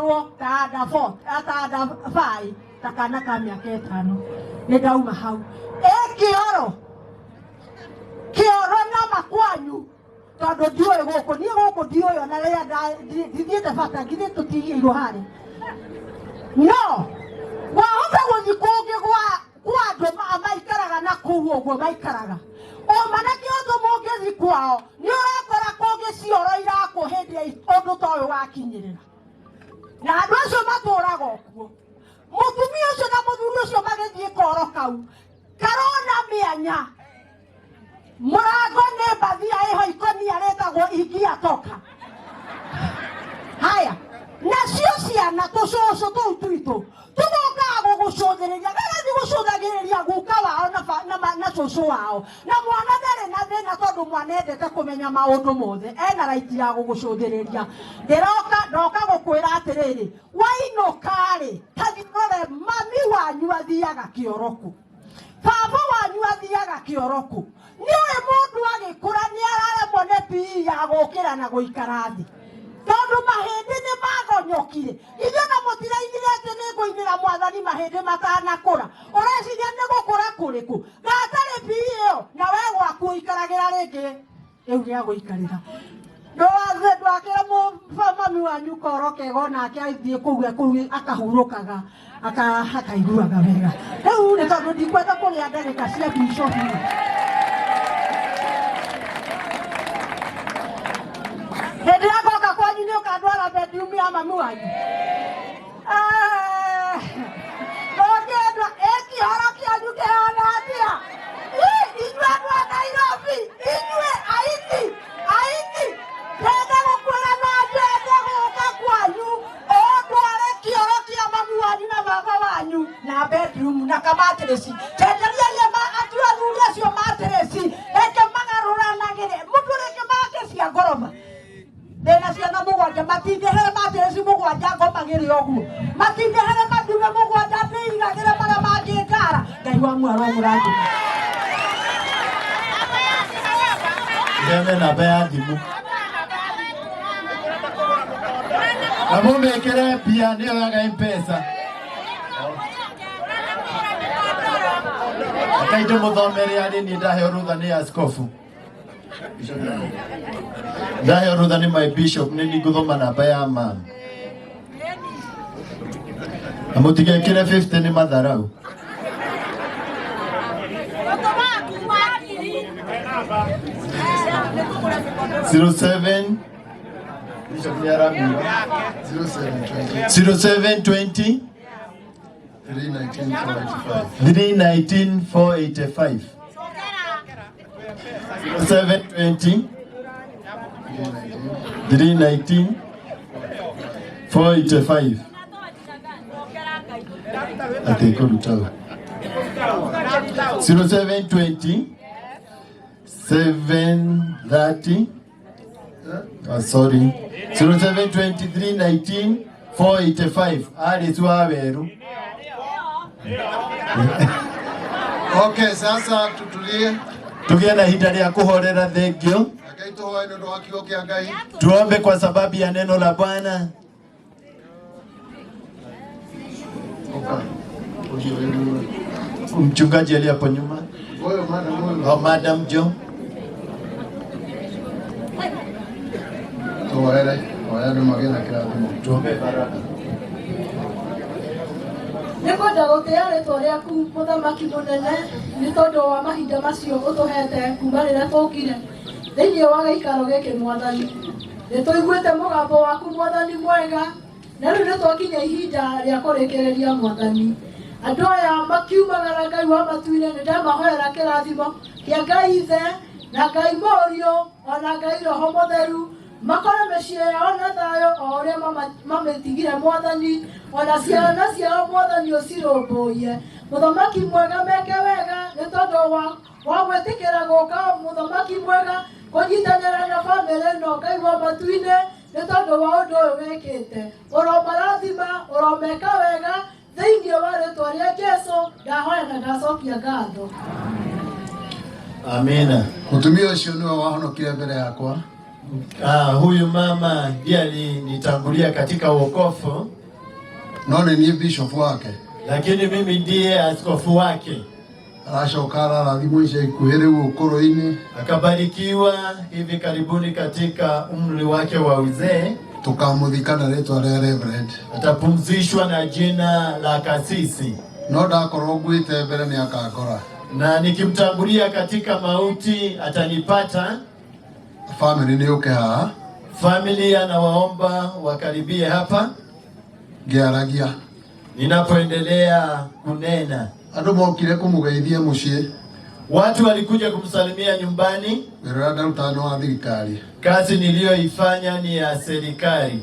ngorwo taada 4 taada 5 takana ka miaka 5 nidauma hau kioro na makwanyu tondu ndiwe guku ni guku ndioyo na ria ndithiete bata ngithe tutigirwo hari no wahota guthi kungi kwa andu maikaraga na kuu uguo maikaraga o manake undu mungithi kwao ni urakora kungi cioro irakuhindi undu toyo wakinyirira na andu acio maturaga okuo mutumia ucio na muthuri ucio magithie koro kau karona mianya murango ne bathia iho ikoni aretagwo ingiatoka haya nacio ciana tucoco tuu twitu tugoka gugucũthĩrĩria gagathi gucũthagĩrĩria guka wao na cucu wao na mwana ndarĩ na thĩna tondũ mwana endete kũmenya maũndũ mothe ena raiti ya gugucũthĩrĩria ndoka gũkwĩra atĩrĩrĩ wainũka-rĩ tathirore mami wanyu athiaga kĩoroku baba wanyu athiaga kĩoroku niwe mũndũ agĩkũra nĩ araremwo nĩ PE ya gũkĩra na gũikara thĩ tondu mahĩndĩ nĩ magonyokire ithuĩ na mũtiraigire atĩ nĩ ngũinĩra mwathani mahĩndĩ matanakũra ũreciria nĩ gũkũra kũrĩkũ gatarĩ PE ĩyo na we gwaku ũikaragĩra rĩngĩ rĩu gĩa gũikarĩra ndwakĩra mami wanyu koro kega nake athiĩ kũu akahurũkaga akaiguaga wega rĩu nĩ tondũ ndikwenda kũrĩa ndagĩka cia bishop hĩndĩ ya goka kwanyu nĩ ũkandwara bedroom ya mami wanyu ndũngĩendwa kĩhoro kĩanyu kĩhana atĩa inyuĩ andũ a Nairobi inyuĩ aiti ndenda gũkwĩra no ndende gũka kwanyu ũndware kĩhoro kĩa mami wanyu na baba wanyu na bedroom na kamatirĩci tenderia atua athuri acio matirĩci reke magarũranagĩre mũndũ reke make cia ngoroba ndĩna ciana mũgwanja matingĩhere matirĩci mũgwanja ngomagĩre ũguo matingĩhere mathume mũgwanja ndĩigagĩre marĩa mangĩngara Ngai wa mwaro mũrangi ndeme namba ya thimũ na mũmĩkĩre mbia nĩyo yaga M-Pesa akainde mũthomere arĩ niĩ ndaheo rutha nĩ askofu ndaheo rutha nĩ my bishop nĩ niĩ ngũthoma namba ya mam na mũtigekĩre 50 nĩ matharau Bishop Nyaramira 0720 319 485 0720 319 485 atekorutawa 0720 730 sorry 0723 19 485 Alice Waweru. Okay, sasa tutulie. Tugie na hita ya kuhorera thengio. Tuombe kwa sababu ya neno la Bwana. Mchungaji aliye hapo nyuma. Madam Jo. Tuombe baraka. Nĩngwenda gũtĩa rĩtwa rĩaku mũthamaki mũnene nĩ tondũ wa mahinda macio ũtũhete kuma rĩrĩa tũkire thĩinĩ wa gĩikaro gĩkĩ Mwathani. Nĩtũiguĩte mũgambo waku Mwathani mwega na rĩu nĩtwakinya ihinda rĩa kũrĩkĩrĩria Mwathani. Andũ aya makiumagara Ngai wa matu-inĩ nĩndamahoera kĩrathimo kĩa Ngai Ithe na Ngai Mũriũ ona Ngai Roho Mũtheru makore mĩciĩ yao na thayũ o ũrĩa mamĩtigire Mwathani ona ciana ciao Mwathani ũcirũmbũiye. Mũthamaki mwega meke wega nĩ tondũ wa gwĩtĩkĩra gũka mũthamaki mwega kũnyitanĩra na bamĩrĩ ĩno Ngai wa matu-inĩ nĩ tondũ wa ũndũ ũyũ wĩkĩte. Ũromarathima ũromeka wega thĩinĩ wa rĩtwa rĩa Jesũ ndahoya na ndacokia ngatho. Amina. Mũtumia ũcio nĩwe wahonokire mbere yakwa. Huyu mama ndiye alinitangulia katika wokovu None ni bishop wake. Lakini mimi ndiye askofu wake. Arashokara radhimuisha ikuhere ukoroini. Akabarikiwa hivi karibuni katika umri wake wa uzee. Tukamuthikana leto la reverend. Atapumzishwa na jina la kasisi. No dakorogwite mbere ni akakora. Na nikimtangulia katika mauti atanipata. Family ni uke haa. Familia na waomba wakaribie hapa. Giaragia. Ninapoendelea kunena. Ando mokire kumugeithia mucie. Watu walikuja kumsalimia nyumbani. Nirada utano wa thirikari. Kazi niliyoifanya ni ya serikali.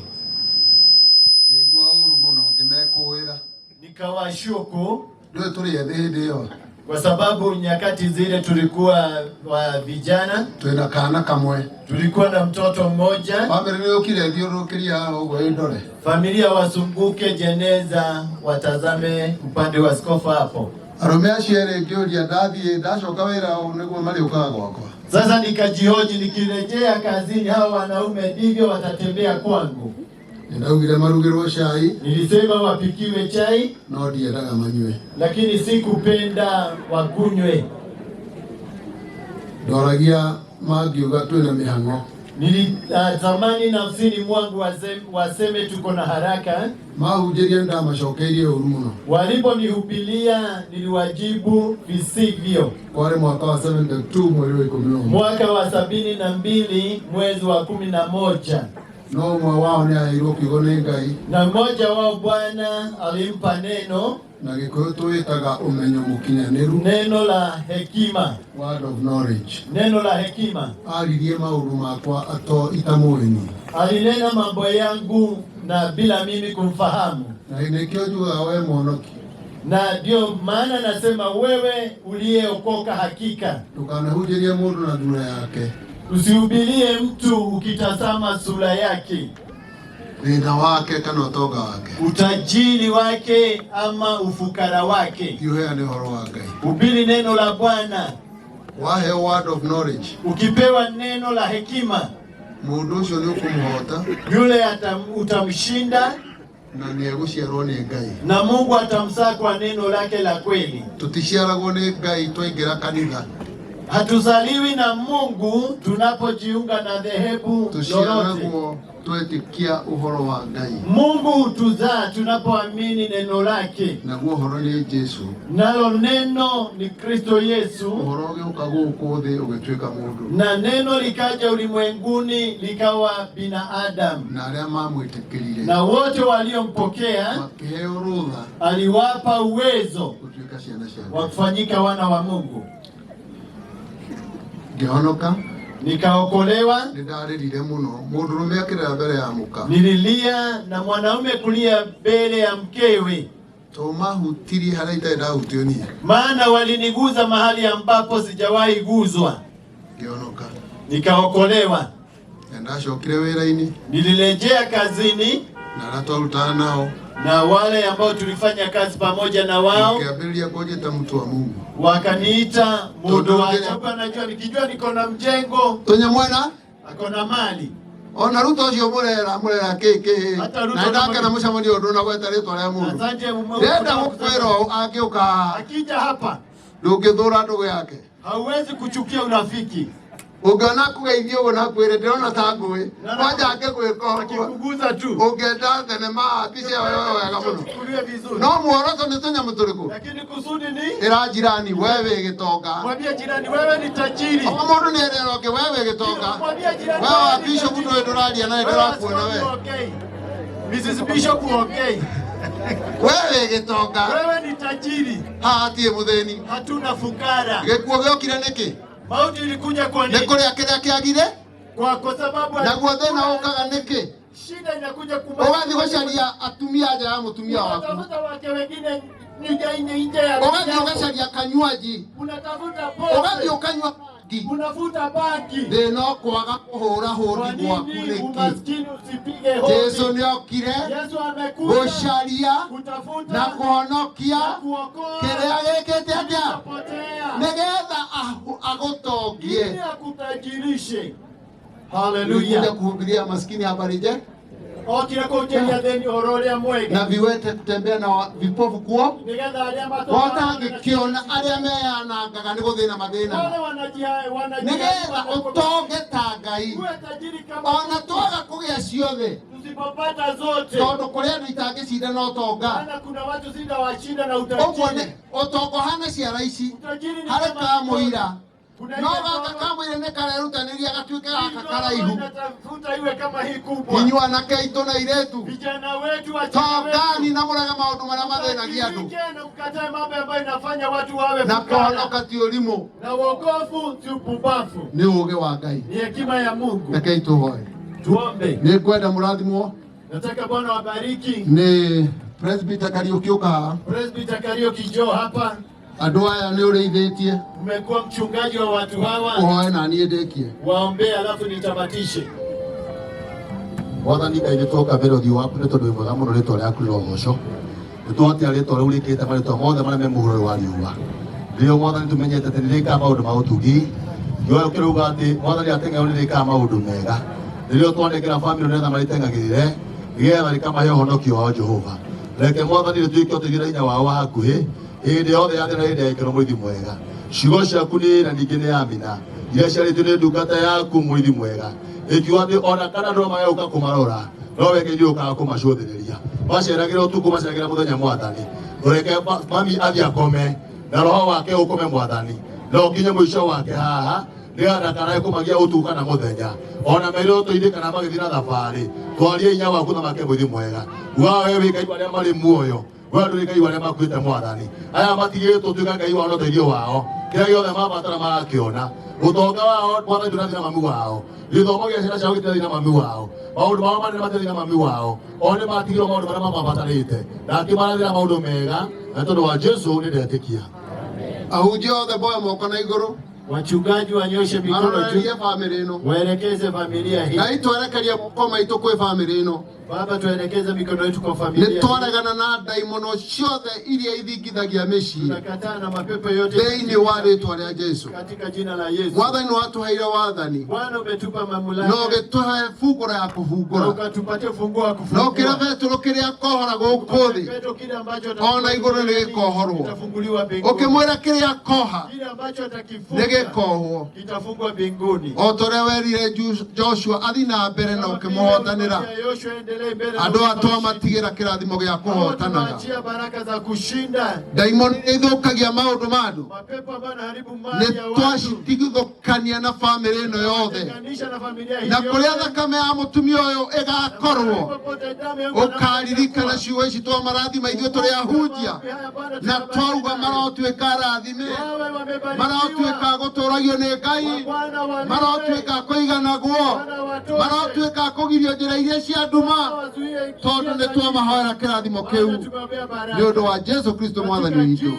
Ngeigua uru muno ngimekuira. Nikawashuku. Ndio tuli yethehedeo. Kwa sababu nyakati zile tulikuwa wa vijana. Twena kana kamwe. Tulikuwa na mtoto mmoja. Family ni ukire thiurukiria huko indore. Familia wasunguke jeneza watazame upande wa askofu hapo. Arome aciere ngioria ndathie ndacoka wira niguo mari ukaga gwakwa. Sasa nikajihoji nikirejea kazini hao wanaume ndivyo watatembea kwangu. Ndaugire marugirwo cai. Nilisema wapikiwe chai. No ndiendaga manywe. Lakini sikupenda wakunywe. Ndoragia magiuga twina mihango. Nilitamani nafsini mwangu waseme tuko na haraka. Mahunjirie ndamacokeirie uru muno. Waliponihubiria niliwajibu visivyo. Kwari mwaka wa 72 mwezi wa 11. Mwaka wa 72 mwezi wa 11. No mwa wao ni airo kigone Ngai. Na mmoja wao Bwana alimpa neno. Na gikuyu twitaga umenyo mukinyaniru. Neno la hekima. Word of knowledge. Neno la hekima. Aririe maundu makwa ato itamuini. Alinena mambo yangu na bila mimi kumfahamu. Na inekio juga we mwonoki. Na ndio maana nasema wewe uliyeokoka hakika. Tukanahunjirie mundu na dura yake. Usihubirie mtu ukitazama sura yake. Thina wake kana utonga wake. Utajiri wake ama ufukara wake. Yuhea ni horo wa Ngai. Hubiri neno la Bwana. Wahe word of knowledge. Ukipewa neno la hekima. Mundu ucio ni ukumuhota. Yule utamshinda. Na nieguciarwo ni Ngai. Na Mungu atamsaa kwa neno lake la kweli. Tuticiaragwo ni Ngai twaingira kanitha. Hatuzaliwi na Mungu tunapojiunga na dhehebu lolote. Twetikia uhoro wa Ngai. Mungu hutuzaa tunapoamini neno lake. Na uhoro ni Yesu. Nalo neno ni Kristo Yesu. Uhoro ugiuka guku thi ugitwika mundu. Na neno likaja ulimwenguni likawa binadamu. Na aria mamwitikirire. Na wote waliompokea makiheo rutha aliwapa uwezo gutwika ciana cia wa kufanyika wana wa Mungu. Ngihonoka. Nikaokolewa. Nidaririre muno. Mundurume akirira mbere ya muka. Nililia na mwanaume kulia mbele ya mkewe. Tomahutirie haria itendahutio nie. Maana waliniguza mahali ambapo sijawahi guzwa. Ngionoka. Nikaokolewa. Ndacokire wira-ini. Nilirejea kazini. Na aratwarutana nao. Na wale ambao tulifanya kazi pamoja na wao. Nikiambia kujeta mtu wa Mungu. Wakaniita mundu wa ajabu. Anajua nikijua niko na mjengo. Tonya mwana. Akona mali. Ona Ruto ucio murera keke. Na ndaka na mucamani undu na gweta ritwa ria mundu. Asante mume. Ndenda gukwiro akiuka. Akija hapa. Ndungithura ndugu yake. Hauwezi kuchukia unafiki. Ungiona kugeithio uguo nakwire ndirona ta ngui. Kwanja akigwika akikuguza tu. Ungienda thenema mbica wewe wega muno. Kulia vizuri. No muoroto ni tunya muturiku. Lakini kusudi ni ira jirani wewe gitonga. Mwambie jirani wewe ni tajiri. Omo mundu ni ereroke wewe gitonga. Mwambie jirani wewe bishop ndu nduraria na ndirakuona wewe. Okay. Mrs. Bishop okay. Wewe gitonga. Wewe ni tajiri. Hatie mutheni. Hatuna fukara. Gikuo giokire niki? Mauti ilikuja kwa nini? Nikuria kiria kiagire? Kwa sababu naguo thina ukaga niki? Shida inakuja kubaki. Ugathi gucaria atumia aja ya mutumia waku. Unatafuta wake wengine nje ya. Ugathi ugacaria kanywaji. Unatafuta pombe. Ugathi ukanywa bangi. Unafuta bangi. Thina kwaga kuhura hodi gwaku niki? Umaskini usipige hodi. Yesu ni okire. Yesu amekuja. Gucaria kutafuta na kuhonokia kiria gikite atia nigetha agutongie akutajirishe. Haleluya. Kuja kuhubiria maskini habari je? na viwete kutembea na vipofu kuo watangikiona aria meyanangaga nĩ gũthĩna mathĩna nĩgetha ũtonge ta Ngai ona twaga kũgĩa ciothe tusipopata zote tondũ kũrĩ andũ itangĩcinda no tonga kuna watu zinda washinda na utajiri ũtongo hana ciara ici harĩ kamũira no gaka kamũira nĩ karerutanĩria gatuĩke gaka karaihu inyuĩ anake aitũ na airĩtu vijana wetu tongani na mũrege maũndũ marĩa mathĩnagia andũ na kũhonoka ti ũrimũ na wokovu si upumbavu nĩ ũũgĩ wa Ngai ni hekima ya Mungu rekei tũhoe tuombe nĩ ngwenda mũrathimwo nataka Bwana wabariki nĩ Presbyter Kariuki ũka Presbyter Kariuki njoo hapa andũ aya nĩ ũrĩithĩtie umekuwa mchungaji wa watu hawa ũhoe na niĩ ndĩkie waombee alafu nitamatishe Mwathani Ngai nĩtwoka mbere ũthiũ waku nĩ tondũ wĩ mwega mũno rĩtwa rĩaku rĩ ũgocwo nĩtũhotia rĩtwa rĩu rĩkĩte marĩtwa mothe marĩa me mũhuro wa riũa rĩo Mwathani tũmenyete atĩ nĩrĩkaga maũndũ ma ũtugi rĩo ũkĩrauga atĩ Mwathani ateng'ero nĩrĩkaga maũndũ mega rĩrĩo twandĩkĩra bamĩrĩ nĩgetha marĩteng'agĩrĩre nĩgetha rĩkamahe ũhonokio wao Jehova reke Mwathani rĩtuĩke ũteithio hinya wao wa hakuhĩ hĩndĩ yothe ya thĩna hĩndĩ ya gĩkeno mũithi mwega ciugo ciaku nĩ na ningĩ nĩ amina iria ciarĩtio nĩ ndungata yaku mũithi mwega ĩkiuga atĩ ona kana andũ magĩũka kũmarora no we Ngai nĩũkaga kũmacũthĩrĩria maceragĩra ũtukũ maceragĩra mũthenya Mwathani reke mami athiĩ akome na roho wake ũkome Mwathani no nginya mũico wake haha nĩgetha ndakanae kũmagia ũtukũ kana mũthenya ona merĩ ũtũinĩ kana magĩthiĩ na thabarĩ twarie hinya waku thamake mũithi mwega uga we wĩ Ngai arĩa marĩ muoyo we ndũrĩ Ngai warĩa makuĩte Mwathani aya matigĩtwo tuĩka Ngai wao na ũteithio wao kĩrĩa gĩothe mabatara magakĩona ũtonga wao Mwathani ndũrathiĩ na mami wao gĩthomo gĩa ciana ciao gĩtirathiĩ na mami wao maũndũ mao manene matirathiĩ na mami wao o nĩ matigĩrwo maũndũ marĩa mamabatarĩte na akĩmarathĩra maũndũ mega na tondũ wa Jesu nĩ ndetĩkia ahunjia othe boya moko na igũrũ wachungaji wanyoshe mikono juu family ino waelekeze familia hii Ngai twerekeria moko maitũ kwĩ family ino Baba tuelekeze mikono yetu kwa familia hii nĩtwaregana na ndaimono ciothe iria ithingithagia mĩciĩ tunakataa na mapepo yote thĩinĩ wa rĩtwa rĩa Jesu katika jina la Yesu Mwathani watũheire wathani Bwana umetupa mamlaka no gĩtũhe funguo ya kũfungũra ukatupatie funguo wa kufungua no kĩrĩa Petro kĩrĩa kohora gũkũ thĩ Petro kile ambacho ona igũrũ nĩgĩkohorwo kitafunguliwa mbinguni ũkĩmwĩra kĩrĩa koha kile ambacho atakifunga nĩgĩkohwo kitafungwa mbinguni o torĩa werire Joshua athi na mbere na ũkĩmũhotanĩra andũ atwa matigĩra kĩrathimo gĩa kũhotanaga baraka za kushinda daimoni ithũkagia maũndũ ma andũ mapepo ambayo yanaharibu mali ya watu nĩtwacitigithũkania na family ĩno yothe na kũrĩa thakame ya mũtumia ũyũ ĩgakorwo ũkaririkana ciugo ici twa marathima ithuĩ tũrĩ ahunjia na twauga marotuĩka rathime marotuĩka gũtũragio nĩ Ngai marotuĩka kũiganagwo marotuĩka kũgirio njĩra iria cia nduma tondũ nĩtwamahoera kĩrathimo kĩu nĩ ũndũ wa Jesu Kristo Mwathani witũ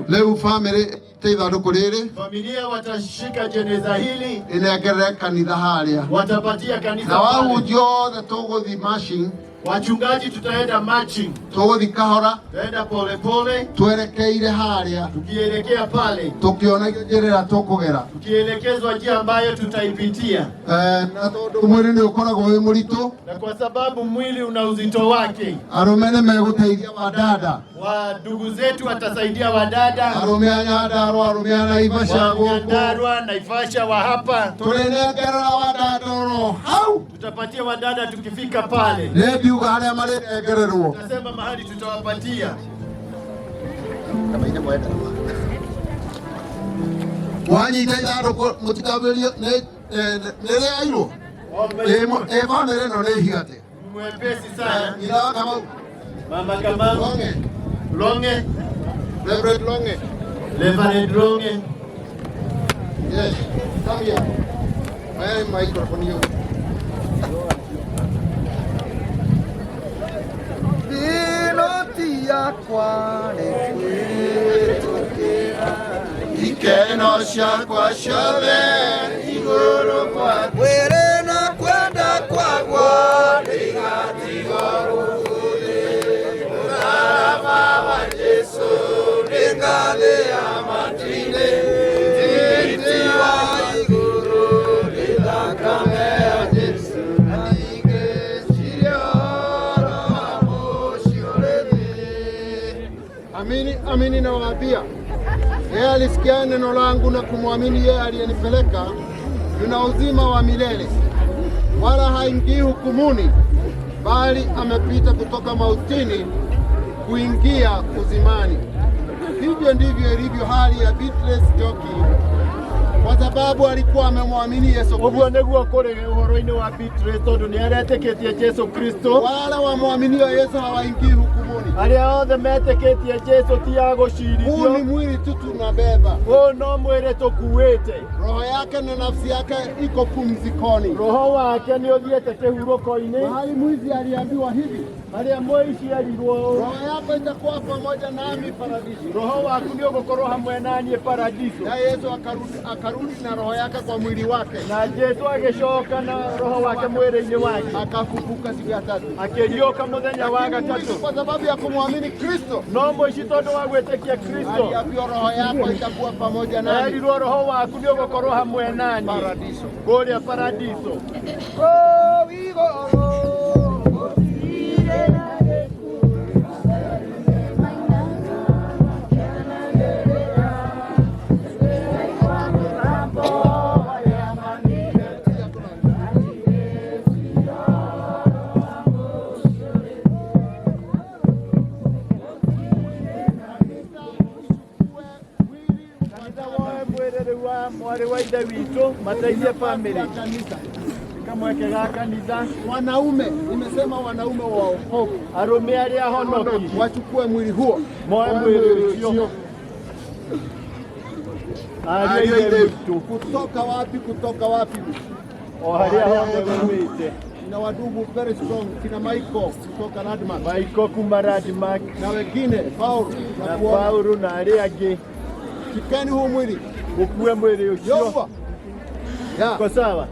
rĩu family te ithandũkũ rĩrĩ familia watashika jeneza hili inengerere kanitha harĩa watapatia kanisa na wahunjia othe tũgũthi marching wachungaji tutaenda marching tũgũthi kahora tutaenda pole pole twerekeire harĩa tukielekea pale tukionagio njĩra tũkũgera tukielekezwa njia ambayo tutaipitia na tondũ mwĩrĩ nĩ ũkoragwo wĩ mũritũ na kwa sababu mwili una uzito wake arũme nĩ megũteithia wadada wa ndugu zetu watasaidia wadada arũme a Nyandarua arũme a Naivasha Nyandarua Naivasha wa hapa tũrĩnengerera wadada oro hau tutapatia wadada tukifika pale nĩndiuga harĩa marĩnengererwo tutasema mahali tutawapatia wanyita ithandũkũ mũtikambĩrie nĩrĩairwo bamĩrĩ ĩno nĩ ihigate mwepesi sana irawa Kamau Mama Kamau Longe Reverend Longe Reverend Longe yes come here my microphone you yakwa ikeno ciakwa ciothe igũrũ kwa wĩrĩ na kwenda kwagwo nĩigatigwo gũkũ thĩ mũtharaba wa Jesu nĩ ngathĩ ya matu-inĩ titi wa igũrũ nĩ thakame ya Jesu na ningĩ Amini, amini nawaambia, yeye alisikia neno langu na kumwamini yeye aliyenipeleka yuna uzima wa milele, wala haingii hukumuni, bali amepita kutoka mautini kuingia uzimani. Hivyo ndivyo ilivyo hali ya Beatrice Njoki, kwa sababu alikuwa amemwamini Yesu Kristo. Uguo niguo kuri uhoro-ini wa Beatrice tondu ni aretĩkĩtie Jesu Kristo. Wala wamwaminio Yesu hawaingii hukumuni. Arĩa othe metĩkĩtie Jesu ti a gũcirithio. Huu ni mwili tu tunabeba. Ũyũ no mwĩrĩ tũkuĩte. Roho yake na nafsi yake iko pumzikoni. Roho wake nĩ ũthiĩte kĩhurũko-inĩ. Mahali mwizi aliambiwa hivi, harĩa mũici erirwo, roho yako itakuwa pamoja nami paradiso. Roho waku nĩ ũgũkorwo hamwe na niĩ paradiso. Na Yesu akarudi na roho yake kwa mwili wake. Na Jesu agĩcoka na roho wake mwĩrĩ-inĩ wake. Akafufuka siku ya tatu. Akĩriũka mũthenya wa gatatũ. Kwa sababu ya kumwamini Kristo. No mũici tondũ wa gwĩtĩkia Kristo. Aliambiwa roho yako itakuwa pamoja nami. Erirwo roho waku nĩ ũgũkorwo hamwe na niĩ paradiso. Kũrĩa paradiso. Oh, we go. Mwarĩ wa ithe witũ mateithie family kamwekega kanitha. Wanaume, nimesema wanaume wa wokovu, arũme arĩa ahonoki wachukue mwili huo, moe mwĩrĩ ũcio. Ariũ a ithe witũ kutoka wapi? Kutoka wapi? O harĩa hothe umĩte. Na wadugu very strong, kina Michael kutoka Radmark, Michael kuma Radmark, na wengine Paulo na arĩa angĩ. Shikeni huu mwili, ukue mwĩrĩ ũcio. Kwa sawa.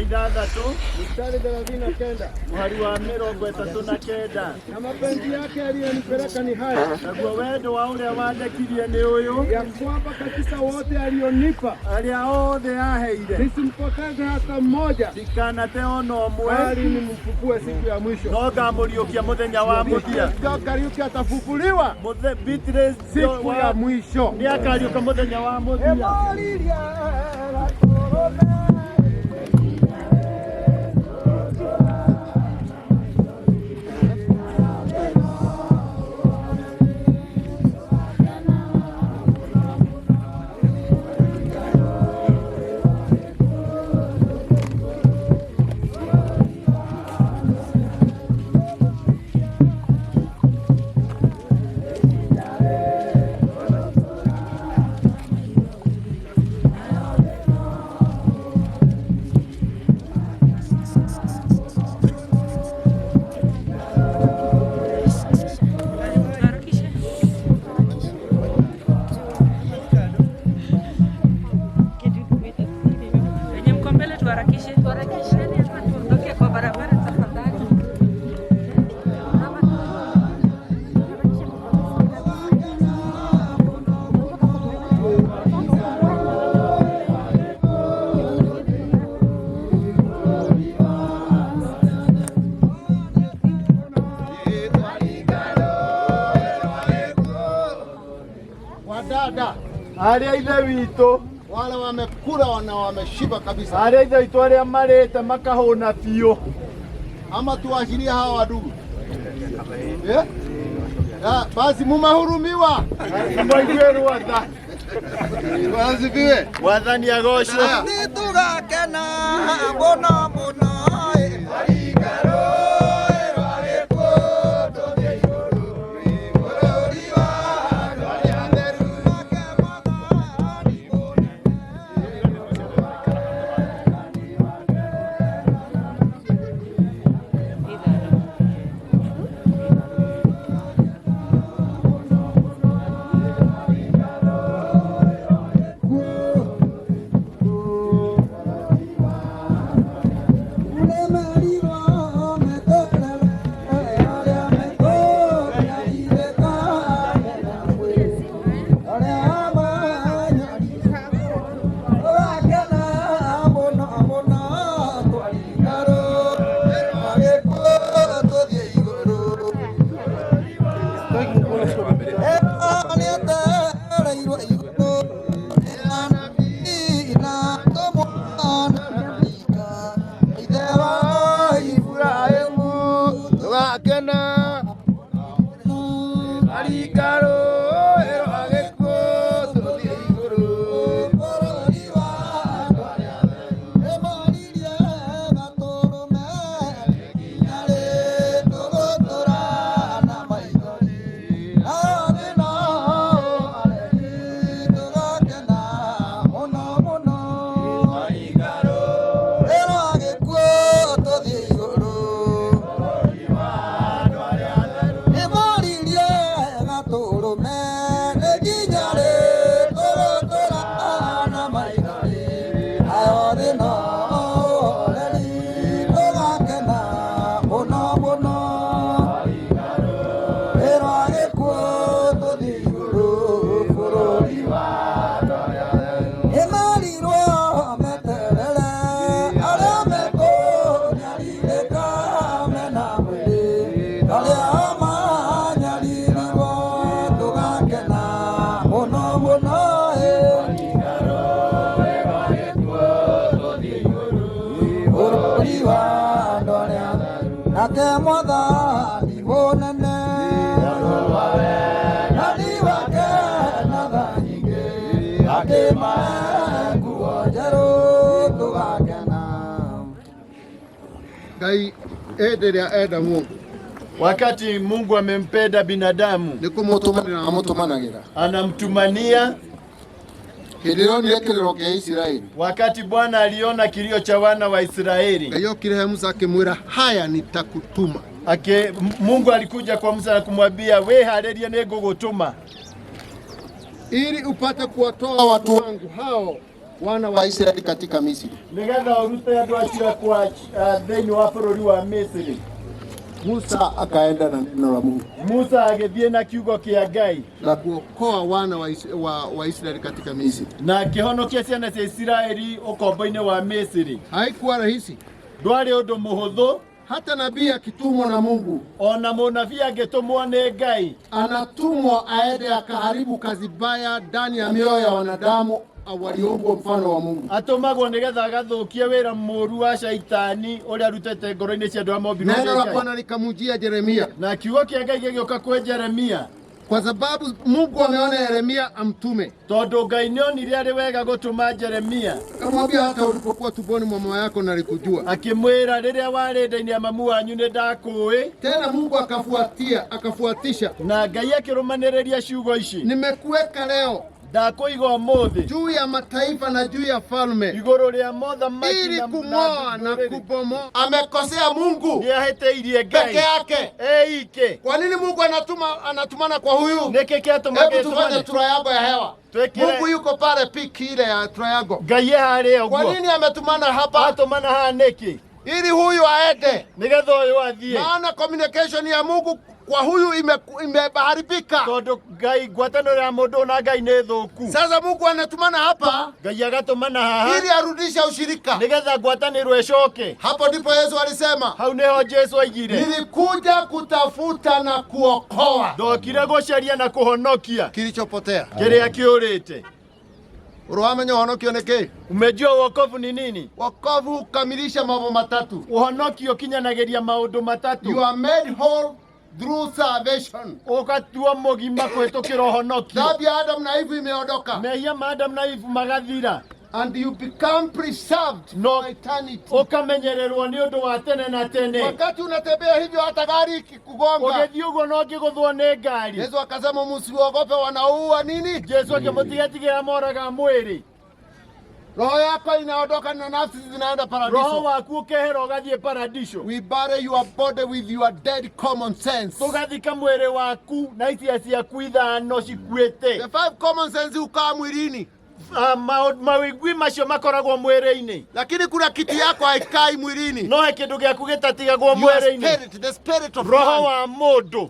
Johana 6 mstari 39 mũhari wa 39. Na mapenzi yake aliyonipeleka ni haya, naguo wendo wa ũrĩa wandekirie nĩ ũyũ, ya kwamba katika wote alionipa, arĩa othe aheire, nisimpoteze hata mmoja, ndikanate ona ũmwe, bali nimfufue siku ya mwisho. no ngamũriũkia mũthenya wa mũthia. Kariuki atafufuliwa Beatrice siku ya mwisho, nĩ akariũka mũthenya wa mũthia. Aria ithe witũ. Wale wamekula na wameshiba kabisa. Aria ithe witũ aria marĩte makahũna biũ. Ama tuashiria hawa wadugu. Basi mumahurumiwa. Mwaigwĩrwo tha. Wasifiwe. Mwathani agocwo. Nitugakena mũno mũno. Gai ederia eda Mungu. Wakati Mungu amempenda binadamu, anamtumania. Wakati Bwana aliona kilio cha wana wa Israeli, haya nitakutuma. Mungu alikuja kwa Musa na kumwambia, we haleria ningugutuma ili upate kuwatoa watu wangu hao wana wa Israeli katika Misri. Nigetha urute andu acio kwa thĩinĩ wa bũrũri wa Misri. Musa akaenda na neno la Mungu. Musa agĩthiĩ na kiugo kĩa Ngai na kuokoa wana wa Israeli katika Misri. Na akĩhonokia ciana cia Israeli ũkombo-inĩ wa Misri. Haikuwa rahisi. Ndwarĩ ũndũ mũhũthũ. Hata nabii akitumwa na Mungu, ona mũnabii angĩtumwo nĩ Ngai, anatumwa aende akaharibu kazi baya ndani ya mioyo ya wanadamu walioumbwa mfano wa Mungu. Atumagwo nigetha agathukie wĩra mũru wa shaitani ũrĩa arutĩte ngoro-inĩ cia andũ a mombirwo. Neno la Bwana likamjia Yeremia, na kiugo kĩa Ngai gĩgĩũka kwĩ Jeremia, kwa sababu Mungu ameona Yeremia amtume. Tondũ Ngai nĩonire arĩ wega gũtuma Jeremia. Akamwambia hata ulipokuwa tumboni mwa mama yako nalikujua. Akimwĩra rĩrĩa warĩ nda-inĩ ya mamu wanyu nĩndakũĩ. Tena Mungu akafuatisha. Na Ngai akĩrũmanĩrĩria ciugo ici. Nimekuweka leo ndakũiga ũmũthĩ juu ya mataifa na juu ya falme, igũrũ rĩa mothamaki ili kung'oa na kubomoa. Amekosea Mungu, nĩahĩtĩirie Ngai peke yake eike. Kwa nini Mungu anatumana kwa huyu? Nĩkĩ kĩatũma hebu tufanye triangle ya hewa. Mungu yuko pale piki ile ya triangle. Ngai harĩa ũguo. Kwa nini ametumana hapa? Atumana haha nĩkĩ? Ili huyu aende, nĩgetha ũyũ athiĩ. Maana communication ya Mungu kwa huyu imeharibika. Tondũ Ngai ngwatanĩro ya mũndũ na Ngai nĩ thũku. Sasa Mungu anatumana hapa, Ngai agatũmana haha ili arudishe ushirika, nĩgetha ngwatanĩro ĩcoke. Hapo ndipo Yesu alisema, hau nĩho Jesu aigire, nilikuja kutafuta na kuokoa. Ndokire gũcaria na kũhonokia kilichopotea, kĩrĩa kĩũrĩte. Uruamenya uhonokio niki? Umejua wokovu ni nini? Wokovu hukamilisha mambo matatu. Uhonokio kinyanageria maundu matatu. You are made whole through salvation. Ukatua mogima kwetukira uhonokio. Dhambi ya Adam na Eve imeondoka. Mehia ma Adam na Eve magathira. And you become preserved No, for eternity. ukamenyererwo ni undu wa tene na tene. Wakati unatembea hivyo hata gari ikikugonga, Ugethii uguo no ngiguthwo ni ngari. Yesu akasema msiogope wanaua nini? Jesu akimutigatigera moraga mwiri. Roho yako inaondoka na nafsi zinaenda Roho paradiso. waku ukehera ugathie paradisho. We bury your body with your dead common sense. Tugathika mwiri waku na itia ciaku ithano cikuite. The 5 common sense ukaa mwilini. Mawigwi macio makoragwo mwiri-ini, Lakini kuna kitu yako haikai mwilini. no he kindu giaku gitatigagwo mwiri-ini. The spirit of Roho man. wa mundu.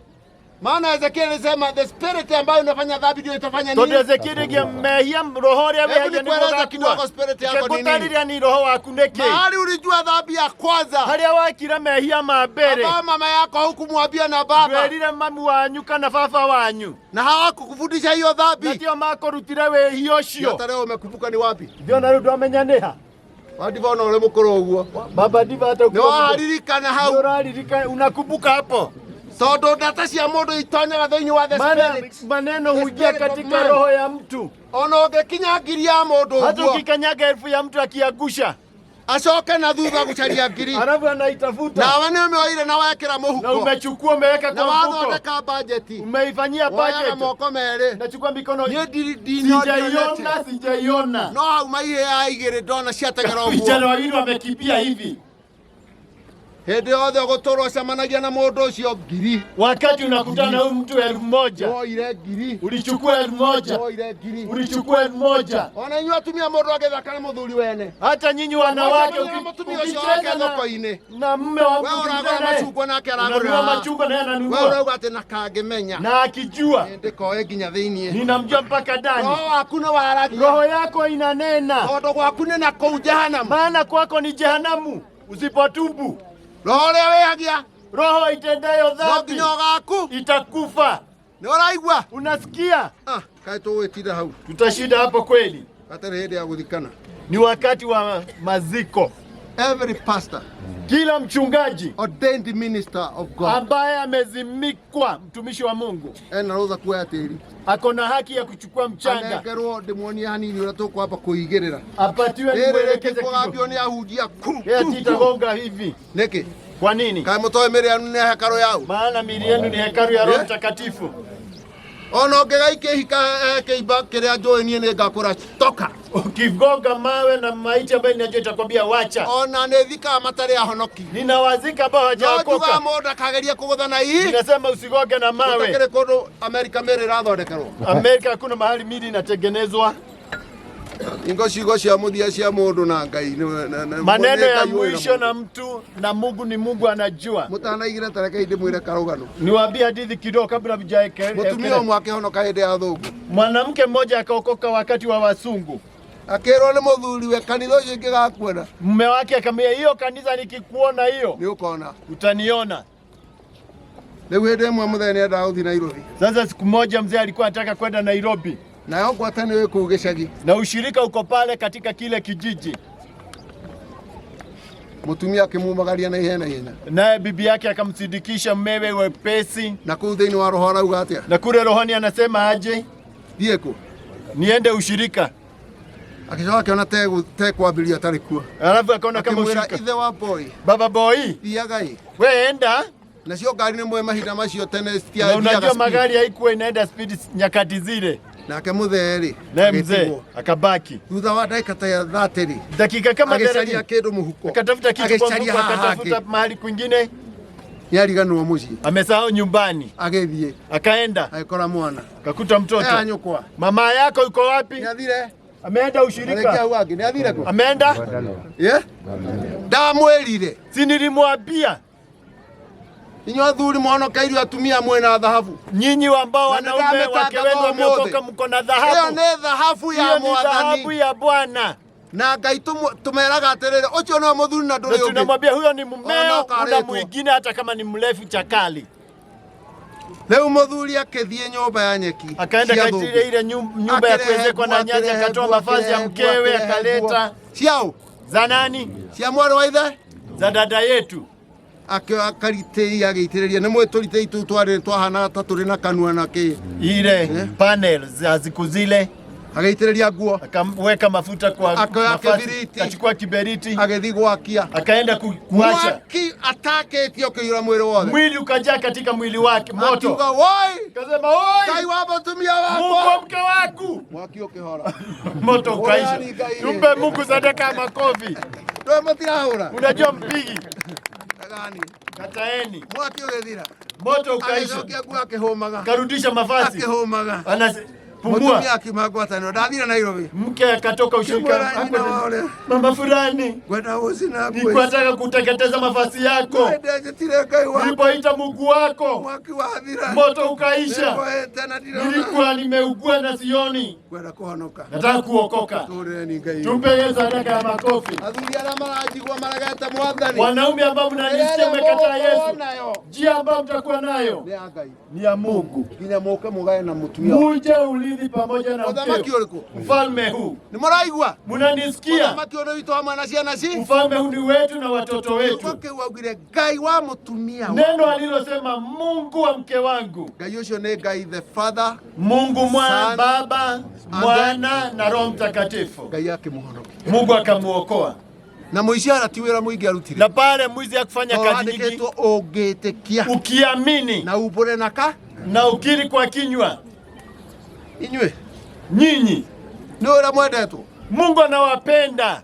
Maana Ezekiel alisema the spirit ambayo inafanya dhambi ndio itafanya Tondu nini? Ezekiel gia mehia roho uria wehagia ni nikueleza kidogo spirit yako ni nini? gutariria ni roho waku niki. Mahali ulijua dhambi ya kwanza. Haria wakira mehia ma mbere. Baba mama yako hukumwambia na baba. Ndwerire mami wanyu kana baba wanyu. Na hawakukufundisha hiyo dhambi. Natio makorutire wehia ucio. Hata leo umekumbuka ni wapi? Ndio na riu amenya niha. Wadiva ona ule mukoro uguo. Baba diva hata Ni waririkana hau. Unakumbuka hapo. Sodo data cia mundu itonyaga thiini wa the spirit. Maneno huingia katika roho ya mtu. Ona ungekinya ngiri ya mundu Hata uguo. ukikanyaga elfu ya mtu akiagusha, Acoke na thutha gucaria ngiri. alafu anaitafuta. Nawe ni umeoire na wekera Na muhuko. umechukua umeweka Na kwa mfuko. wathondeka budget. Umeifanyia Woyaga budget. moko mere. Nachukua mikono. Sijaiona. Sijaiona. No hau maihe ya igiri ndona ciategera uguo. Vijana wawili wamekimbia hivi. Hindi yothe uguturwo cemanagia na mundu ucio ngiri. Wakati unakutana na huyu mtu 1000, Woire ngiri. ulichukua 1000. Woire ngiri. Ulichukua 1000. Ona inyu atumia mundu agithaka na muthuri wene. Hata nyinyi wanawake Mutumia ucio wake thoko-ini. na mume wangu Wewe uragura machungwa nake aragura. unanunua machungwa naye Wewe ananunua. urauga ati nakangimenya. Na akijua Ndikoe nginya thiini. ninamjua mpaka ndani. Roho waku ni waragia. Roho yako inanena. Tondu gwaku ni na kuu jehanamu. Maana kwako ni jehanamu usipotubu. Roho uria wihagia. Roho itendayo No dhambi nginya ugaku. itakufa. Ni uraigua. Unasikia? Kae tugwitire hau. Tutashinda hapo kweli. Atari hindi ya guthikana. Ni wakati wa maziko. Every pastor, Kila mchungaji ordained minister of God, ambaye amezimikwa mtumishi wa Mungu ena rutha kuoya tiri. ako na haki ya kuchukua mchanga, Anegerwo ndimwonia hanini uria tukwamba kuigirira. apatiwe Riri nimwelekeze rikigambio kidogo. ni ahunjia ku. Yeye titagonga hivi. Niki? Kwa nini? Kae mutoe miri anu ni hekaro yau. Maana miili yenu ni hekalu ya Roho Mtakatifu. Ona ungegaike hika kiimba kiria njui nie ni ngakura toka. Ukigonga mawe na maiti ambayo ninajua itakwambia wacha. Ona ni thika matari ahonoki. Ninawazika ambao No juga hawajaokoka. mundu akageria kuguthana hii. Ninasema usigoge na mawe. Utakire kundu Amerika miri irathondekerwo. Amerika hakuna mahali miili inatengenezwa. Ingo ciugo cia muthia cia mundu na Ngai. Maneno ya mwisho na mtu na Mungu ni Mungu anajua. Mutanaigire tareke ndi mwire karugano. Niwaambie hadithi kidogo kabla mjaeke. Mutumia umwe akihonoka hindi ya thungu. Mwanamke mmoja akaokoka wakati wa wasungu. Akirwo ni muthuri we kanitha ucio ingigakuona. Mume wake akamwambia, hiyo kanisa nikikuona hiyo Ni ukona. utaniona. Riu hindi imwe muthenya ni endaga guthii Nairobi. Sasa siku moja mzee alikuwa anataka kwenda Nairobi Nayo ngwatani wi kuu gicagi. na ushirika uko pale katika kile kijiji, Mutumia akimumagaria na ihena ihena. naye bibi yake akamsindikisha mmewe wepesi, Na kuu thiini wa roho arauga atia? na kule rohoni anasema aje, Thie ku. niende ushirika. Akicoka akiona te kwambiria atari kuo. Alafu akaona kama Akimwira ushirika, ithe wa boy. baba boy, Thiaga i. we enda. Nacio ngari ni mwe mahinda macio tene Na citia. unajua magari haikuwa inaenda speed nyakati zile, Nake mutheri. naye mzee akabaki Thutha wa ndagika ta 30 dakika kama agicaria 30 kindu muhuko. akatafuta kitu kwa mfuko, akatafuta mahali kwingine, Niariganwo mucii. amesahau nyumbani, Agithie. akaenda Agikora mwana. akakuta mtoto. Nyukwa. Mama yako yuko wapi? Niathire. Ameenda Arekia ushirika. hau angi. Niathire ku. Ameenda? Ye? Ndamwirire. Si nilimwambia Inyo athuri mwanokairio atumia mwena thahabu. nyinyi ambao Na wanaume nĩndamĩtangatha wake wenu wameokoka, ũmũthĩ. mko na Ĩyo dhahabu. nĩ thahabu Hiyo ya ni dhahabu mwathani. ya Bwana. Na Ngai tumeraga atiriri ucio no muthuri na Na nduri ungi. tunamwambia huyo ni Ona mumeo, ũkarĩtwo. kuna mwingine hata kama ni mrefu chakali. Leo muthuri akithie nyumba ya nyeki. Akaenda katika ile nyumba ya kuwezekwa na nyasi, akatoa mavazi ya mkewe akaleta. Ciao. Za nani? Cia mwana wa ithe? Za dada yetu. Akarite agitireria nemwe turite itu twahana ta turi na kanua nake. Ile panel zikuzile. Agaitĩrĩria nguo, akamweka mafuta kwa mavazi, akachukua kiberiti, agĩthiĩ gwakia, akaenda kuwasha. Mwaki atakĩtio ũkĩiyũra mwĩrĩ wothe, mwili ukajaa katika mwili wake moto. Akiuga woi, kasema woi, Ngai wa mũtumia wako, Mungu wa mke wako, mwaki ũkĩhora, moto ukaisha. Tumbe Mungu sadaka makofi. Ndio matirahũra, unajua mpigi gani? Kataeni, mwaki ũgĩthira, moto ukaisha, akĩhũmaga, karudisha mavazi, akĩhũmaga, pumua. Mke akatoka ushirika, mama fulani, nilikuwa kuteketeza mavazi yako, nilipoita Mungu wako, moto ukaisha, nilikuwa nimeugua na sioni, nataka kuokoka. Tumpe Yesu sadaka ya makofi. Wanaume ambao mnanisikia mmekataa Yesu, njia ambayo mtakuwa nayo ni ya Mungu. Muje ulithi pamoja na ufalme huu. Munanisikia? Ufalme huu ni wetu na watoto wetu. Neno alilosema Mungu wa mke wangu, Mungu mwana, Baba, Mwana na Roho Mtakatifu. Mungu akamuokoa. Na mwizi aratiwira mwingi arutire. Na pale mwizi akufanya kazi nyingi, ukiamini na ubure na ukiri kwa kinywa. Inywe nyinyi ndio ora mwendetwo. Mungu anawapenda.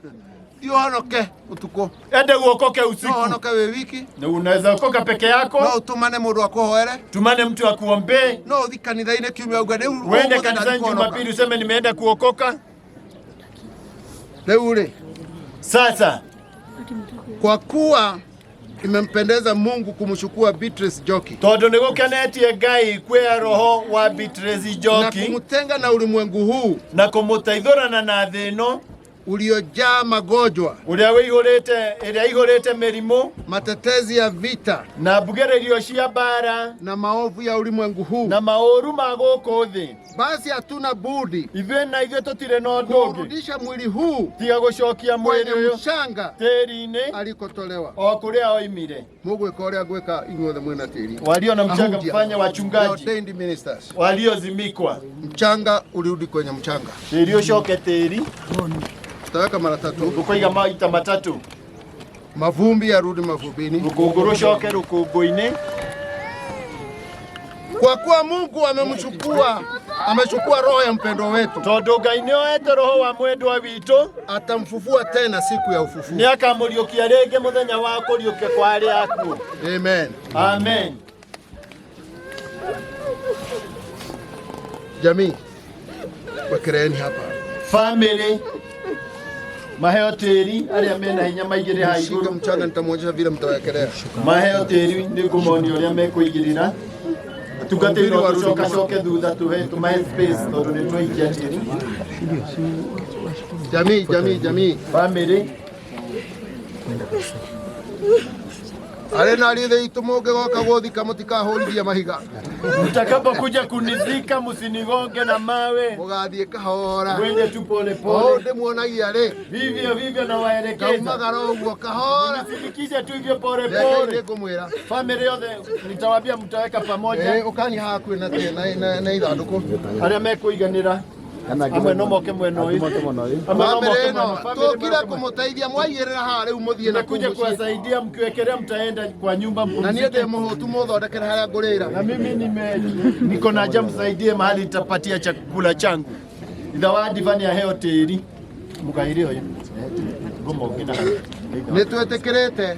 Ndio honoke utuko. Ende uokoke usiku. No honoke we wiki. Na unaweza okoka peke yako. No utumane mundu akuhoere. Tumane mtu akuombe. No uthi kanitha-ini kiumia uga rĩu. Wende kanisani Jumapili useme nimeenda kuokoka. Leo ule. Sasa kwa kuwa imempendeza Mungu kumchukua Beatrice Njoki, todo nigukenetie Ngai kwea roho wa Beatrice Njoki, na kumtenga na ulimwengu huu, na kumutaithorana na thino uliojaa magonjwa, uria ihorete merimu, matetezi ya vita na bugererio cia bara na maovu ya ulimwengu huu na maoru ma guku thi. Basi hatuna budi ithuĩ tutire na ũndũ ũngĩ kurudisha mwili huu tiga gũcokia mwĩrĩ ũyũ mchanga tĩri-inĩ alikotolewa, o kũrĩa oimire. Mũgwĩka ũrĩa ngwĩka inyuothe mwĩna tĩri. Walio na mchanga mfanye wachungaji, ordained ministers, waliozimikwa. Mchanga urudi kwenye mchanga, tĩri ũcoke tĩri. Tutaweka mara 3, ũkoiga maita 3. Mavumbi yarudi mavumbini, rũkũngũ rũcoke rũkũngũ-inĩ. Kwa kuwa Mungu amechukua roho ya mpendo wetu, tondũ Ngai nĩoete roho wa mwendwa witũ, atamfufua tena siku ya ufufuo. Nĩakamũriũkia rĩngĩ mũthenya wa kũriũkia kwa arĩa akuũ. Amen. Amen. Jamii, wekereni hapa. Family, maheo tĩri arĩa mena hinya maigĩrĩre ha igũrũ. Shika mchanga, nitamwonyesha vile mtawekelea. Maheo tĩri nĩngũmonia ũrĩa mekũigĩrĩra. Tugatĩrwo tũcoke thutha tumahe space tondũ nĩtwaikia tĩri. Jamii. Family. Arena alithe itu mũngĩgoka gũthika mũtikahũrithia mahiga. Mtakapokuja kunizika msinigonge na mawe. Mũgathiĩ kahora. Wende tu pole pole. Ndĩmuonagia rĩ. Vivyo na waelekeza. Kaumagara ũguo kahora. Msindikishe tu hivyo pole pole. Ngũmwĩra. Family yote nitawaambia mtaweka pamoja. Ũkani hakuĩ na ithandũkũ. Arĩa mekũiganĩra. Amwe no moke mwena ũyũ. Tũkire kũmũteithia mwaigĩrĩra haha rĩu mũthiĩ na kuja kuwasaidia, mkiwekelea mtaenda kwa nyumba mpumzike. Na niĩ ndĩ mũhũtu mũthondekere harĩa ngũrĩra. Na mimi niko na haja msaidie mahali nitapatia chakula changu. Zawadi fani ya heo tĩri. Mukairio hiyo. Gombo ngina. Nĩtwĩtĩkĩrĩte.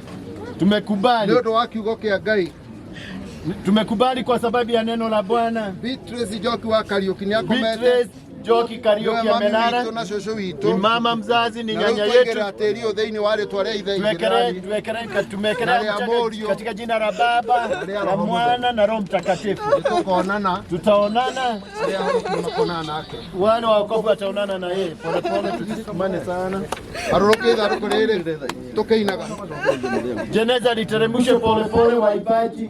Tumekubali. Nĩ ũndũ wa kiugo kĩa Ngai. Tumekubali kwa sababu ya neno la Bwana. Beatrice Njoki wa Kariuki nĩakomete. Njoki Kariuki amenara. Ni mama mzazi, ni nyanya yetu. Tumekere katika jina la Baba, la Mwana na Roho Mtakatifu. Tutaonana. Wale waokovu wataonana na yeye. Pole pole tusikumane sana. Jeneza literemshe pole pole waibaji.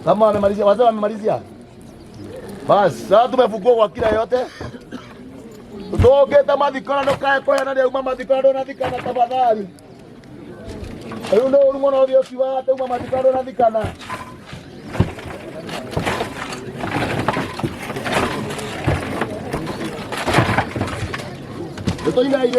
Kama wamemalizia, wazee wamemalizia. Basi, sasa tumefungua kwa kila yote. Tugeta mathikana no kae kwa yana uma mathikana na thikana tafadhali. Ayo ndo ulimona odio kiwa ate uma mathikana na thikana. Estoy ahí.